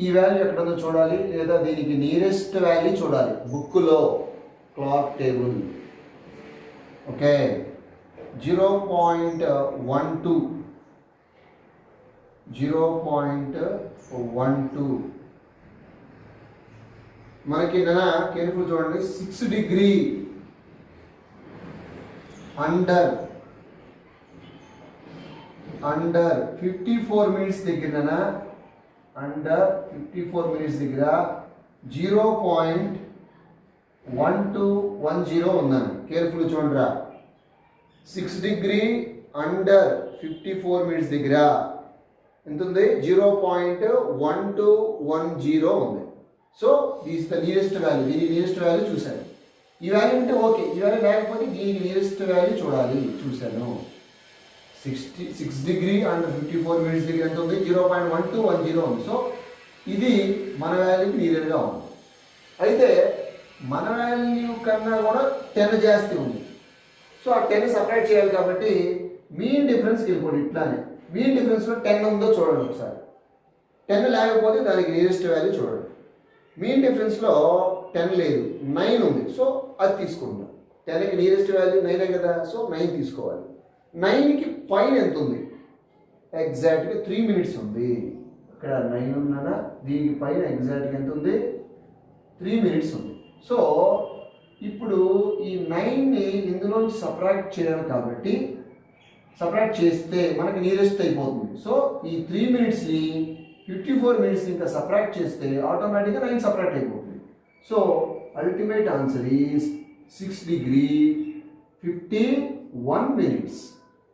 ఈ వాల్యూ ఎక్కడుందో చూడాలి, లేదా దీనికి నియరెస్ట్ వాల్యూ చూడాలి బుక్లో క్లాక్ టేబుల్. ఓకే, 0.12 మనకి కేర్ఫుల్ చూడండి. 6 డిగ్రీ అండర్ 54 మినిట్స్ దగ్గర అండర్ 54 మినిట్స్ దగ్గర 0.1210 ఉందని కేర్ఫుల్ చూడరా. 6 డిగ్రీ అండర్ 54 మినిట్స్ దగ్గర ఎంత ఉంది? 0.1210 ఉంది. So this the nearest value. దీని నియరెస్ట్ వాల్యూ చూశాను. ఈ వాల్యూ ఉంటే ఓకే, ఈ వాల్యూ లేకపోతే దీనికి నియరెస్ట్ వాల్యూ చూడాలి. చూశాను. 6 డిగ్రీ అండ్ 54 మినిట్స్ దగ్గర ఎంత ఉంది? 0.1210 ఉంది. సో ఇది మన వాల్యూకి నియర్గా ఉంది. అయితే మన వాల్యూ కన్నా కూడా 10 జాస్తి ఉంది. సో ఆ 10 సపరేట్ చేయాలి కాబట్టి మీన్ డిఫరెన్స్కి వెళ్ళిపోండి. ఇట్లానే మీన్ డిఫరెన్స్లో 10 ఉందో చూడండి ఒకసారి. 10 లేకపోతే దానికి నియరెస్ట్ వాల్యూ చూడండి. మీన్ డిఫరెన్స్లో 10 లేదు, 9 ఉంది. సో అది తీసుకుంటాం. 10కి నియరెస్ట్ వాల్యూ 9 కదా, సో 9 తీసుకోవాలి. 9కి పైన ఎంత ఉంది? ఎగ్జాక్ట్గా 3 మినిట్స్ ఉంది. ఇక్కడ 9 ఉందన్నా, దీనికి పైన ఎగ్జాక్ట్గా ఎంత ఉంది? 3 మినిట్స్ ఉంది. సో ఇప్పుడు ఈ 9ని ఇందులోంచి సపరేట్ చేయాలి కాబట్టి సపరేట్ చేస్తే మనకి నియరెస్ట్ అయిపోతుంది. సో ఈ 3 మినిట్స్ని 54 మినిట్స్ ఇంకా సపరేట్ చేస్తే ఆటోమేటిక్గా 9 సపరేట్ అయిపోతుంది. So ultimate answer is 6 degree 51 minutes.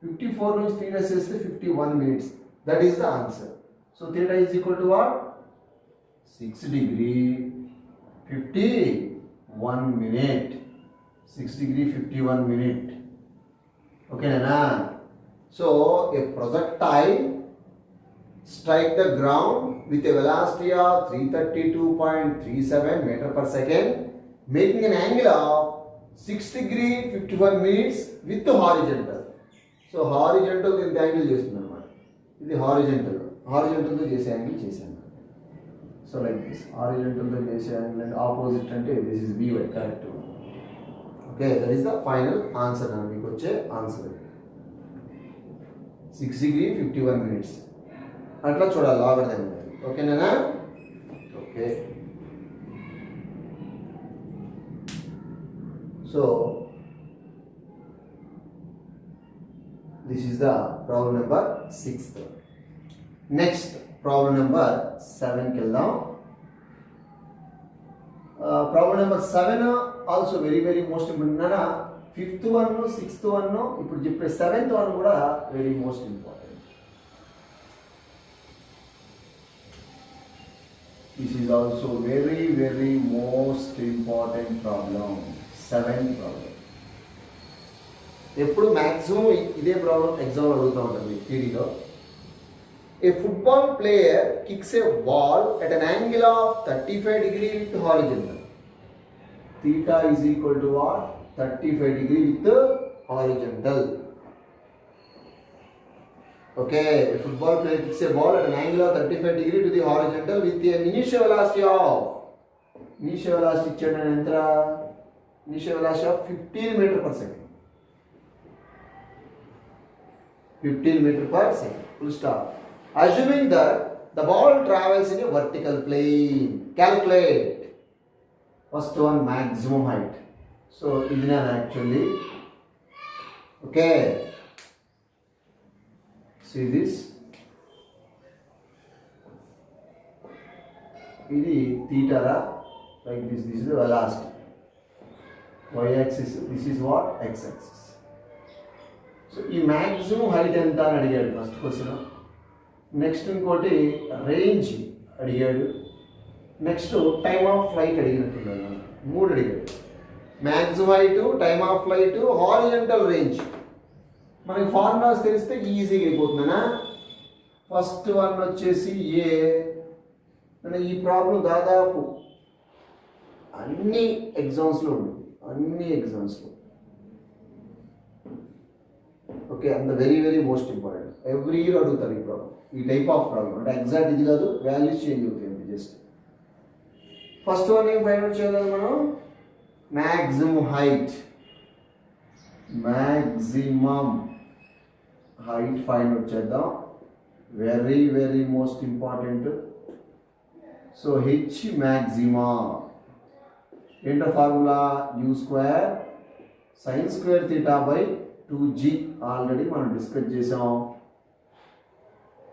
54 నుంచి 3 చేస్తే 51 minutes. That is the answer. So theta is equal to what? 6 degree 51 minute. 6 degree 51 minute. Okay, Nana? So, a projectile strike the ground with a velocity of 332.37 meter per second, making an angle of 6 degree 51 minutes with the horizontal. So, horizontal in the angle చేస్తున్నాను అన్నమాట. ఇది horizontal తో చేసే angle చేశాను. So like this, horizontal తో చేసే angle and opposite అంటే this is by correct. Okay, that is the final answer. మీకు వచ్చే ఆన్సర్ 6 degree 51 minutes అట్లా చూడాలి లాగర్థం. ఓకేనా? Okay. So this is the problem number 6. Next problem number 7 కి వెళ్దాం. Problem number 7 also very very most important. నానా 5th one 6th one ఇప్పుడు చెప్పే 7th one కూడా very most important. This is also very very most important problem. 7th problem. ఎప్పుడు maximum ఇదే problem exam అడుగుతూ ఉంటుంది థియరీలో. A football player kicks a ball at an angle of 35 degree with horizontal. Theta is equal to what? 35 degree with horizontal. Okay, a football player kicks a ball at an angle of 35 degree to the horizontal with an initial velocity ఇచ్చాడు ఎంత? Initial velocity of 15 meter per second. 15 meter per second. Full stop. Assuming that the ball travels in a vertical plane, calculate first one maximum height. So ఇది నేను actually okay. See this. ఇది theta like this. This is the velocity. Y-axis. This is what? X-axis. So ఈ maximum height ఎంత అని అడిగాడు first question. Next ఇంకోటి range అడిగాడు. Next time of flight అడిగినట్టున్నాడు. 3 అడిగాడు. Maximum height, time of flight, horizontal range. మనకి ఫార్ములాస్ తెలిస్తే ఈజీగా అయిపోతుందనా. ఫస్ట్ వన్ వచ్చేసి ఏ. ఈ ప్రాబ్లం దాదాపు అన్ని ఎగ్జామ్స్లో ఉంది. ఓకే, అంత very very most important. Every year అడుగుతారు ఈ ప్రాబ్లం, ఈ టైప్ ఆఫ్ ప్రాబ్లం. అంటే ఎగ్జాక్ట్ ఇది కాదు, వాల్యూస్ చేంజ్ అవుతాయి జస్ట్. ఫస్ట్ వన్ ఏం ఫైండ్ అవుట్ చేయాలి మనం? మ్యాక్సిమం హైట్ ఫైండ్ అవుట్ చేద్దాం. Very very most important. So H maxima ఏంటో formula? U square sine square theta by 2g. Already మనం డిస్కస్ చేసాం.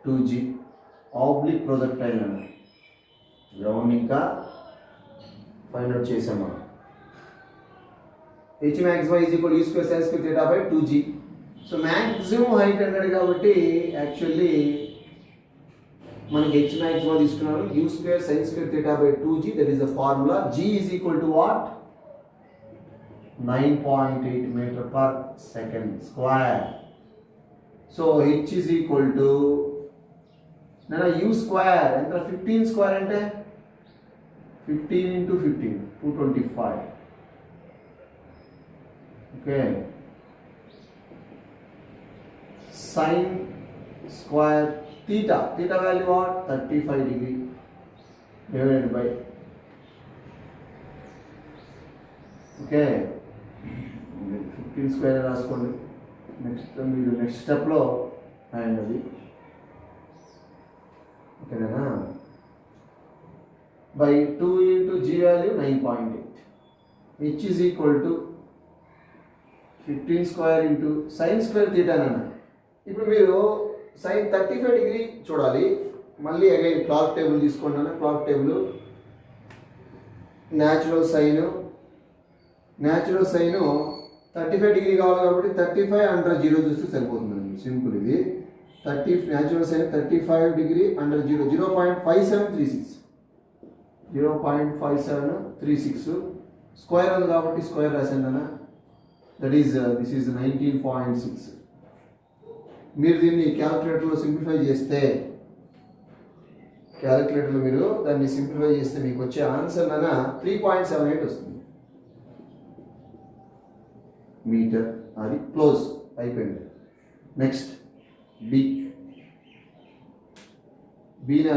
2g ఆబ్లిక్ ప్రొజెక్టైల్ అని ground ఇంకా ఫైండ్ అవుట్ చేసాం మనం. H maximum is equal you square sine square theta by 2g. So maximum height అన్నాడు కాబట్టి actually మనకి H maximum తీసుకున్నాను. You square sine square theta by 2g. That is the formula. g is equal to what? 9.8 meter per second square. So h is equal to u square ఎంత? 15 square అంటే 15 into 15 225. Okay, sin square theta value what? 35 degree divided by okay 15 square రాసుకోండి. Next స్టెప్లో and అది ఓకేనా. By 2 into g value 9.8. H is equal to 15 square into sine square theta అన్న. ఇప్పుడు మీరు sine 35 degree చూడాలి. మళ్ళీ అగైన్ క్లాక్ టేబుల్ తీసుకుంటాను. Clock table natural sine 35 degree కావాలి కాబట్టి 35 అండర్ 0 చూస్తే సరిపోతుందండి. సింపుల్ ఇది. Natural sine 35 degree under 0 0.5736. 0.5736 square ఉంది కాబట్టి స్క్వేర్ రాశాను అన్న. That is this is 19.6. మీరు దీన్ని క్యాలిక్యులేటర్లో సింప్లిఫై చేస్తే మీరు దాన్ని సింప్లిఫై చేస్తే మీకు వచ్చే ఆన్సర్ అన్న 3.78 వస్తుంది మీటర్. అది క్లోజ్ అయిపోయింది. నెక్స్ట్ బీనా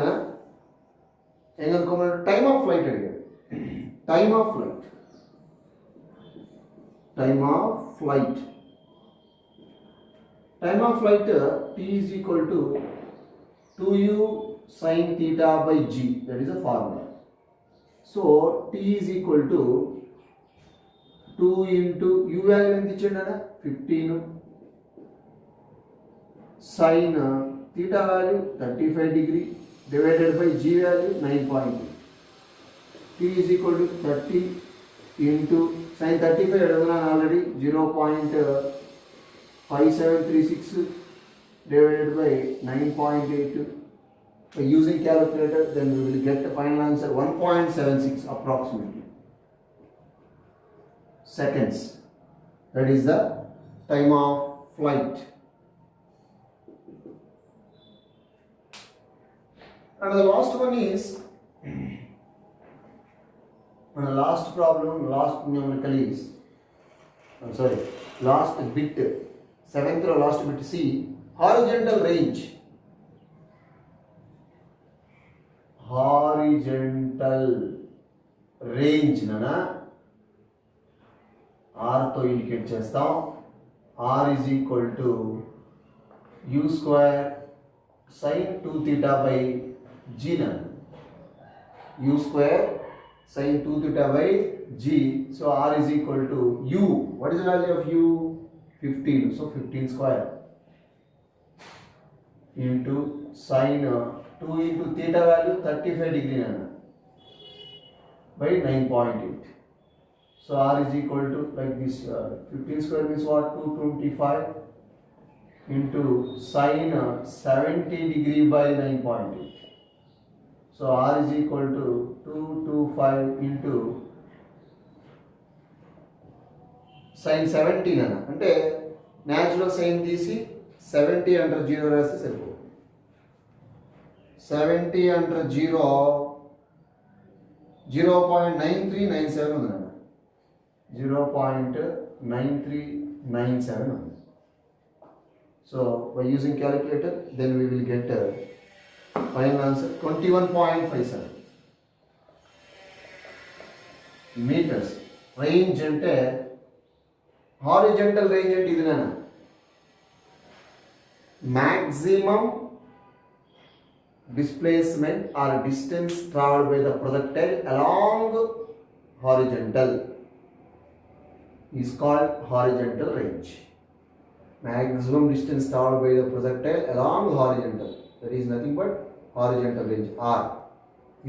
ఏం కనుక్కోమన్నాడు? టైమ్ ఆఫ్ ఫ్లైట్ అడిగాడు. Time of flight T is equal to 2u sin theta by g. That is a formula. So T is equal to 2 into u value ఎంత ఇచ్చాడు అన్న? 15 sin theta value 35 degree divided by g value 9.2. T is equal to 30 into sin 35 అడుగుతున్నాను already 0.5736 divided by 9.82. By using calculator, then we will get the final answer 1.76 approximately seconds. That is the time of flight. And the last one is last problem, last numerical is last bit, 7th or last bit C, horizontal range. నానా R తో indicate చేస్తాం. R is equal to u square sin 2 theta by g నానా. u square sin 2 theta by g. So R is equal to u. What is the value of u? 15. So 15 square into sin 2 into theta value 35 degree nana by 9.8. So R is equal to like this 15 square means what? 225 into sin 70 degree by 9.8. So R is equal to 225 into sin 70 nana. అంటే natural sign తీసి 70 under 0 రాస్తే సరిపోతుంది. 70 under 0.9397 ఉంది. 0.9397 ఉంది. So by using calculator, then we will get final answer 21.57 meters. Range అంటే horizontal range అంటే ఇది నాన్న, maximum displacement or distance traveled by the projectile along horizontal is called horizontal range. Maximum distance traveled by the projectile along horizontal, that is nothing but horizontal range. R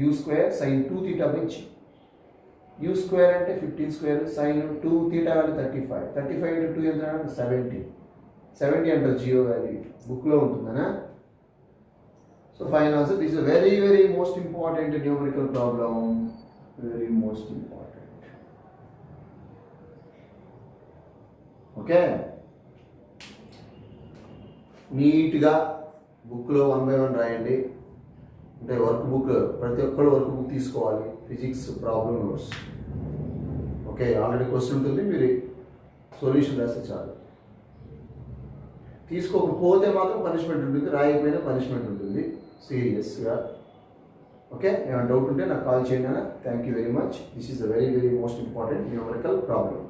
u square sin 2 theta by g. u square అంటే 15 square sin 2 theta value 35. 35 into 2 ఎంత? 70. 70 under 0 value book లో ఉంటుందనా. So final answer. This is a very most important numerical problem. Very most important. Okay. నీట్గా బుక్లో 1 by 1 రాయండి. అంటే work book ప్రతి ఒక్కరు work book తీసుకోవాలి. Physics problem notes. Okay, already question ఉంటుంది, మీరు సొల్యూషన్ రాస్తే చాలు. తీసుకోకపోతే మాత్రం పనిష్మెంట్ ఉంటుంది, రాయకపోయినా పనిష్మెంట్ ఉంటుంది సీరియస్గా. ఓకే, ఏమైనా డౌట్ ఉంటే నాకు కాల్ చేయండి. Thank you very much. This is the very most important numerical problem.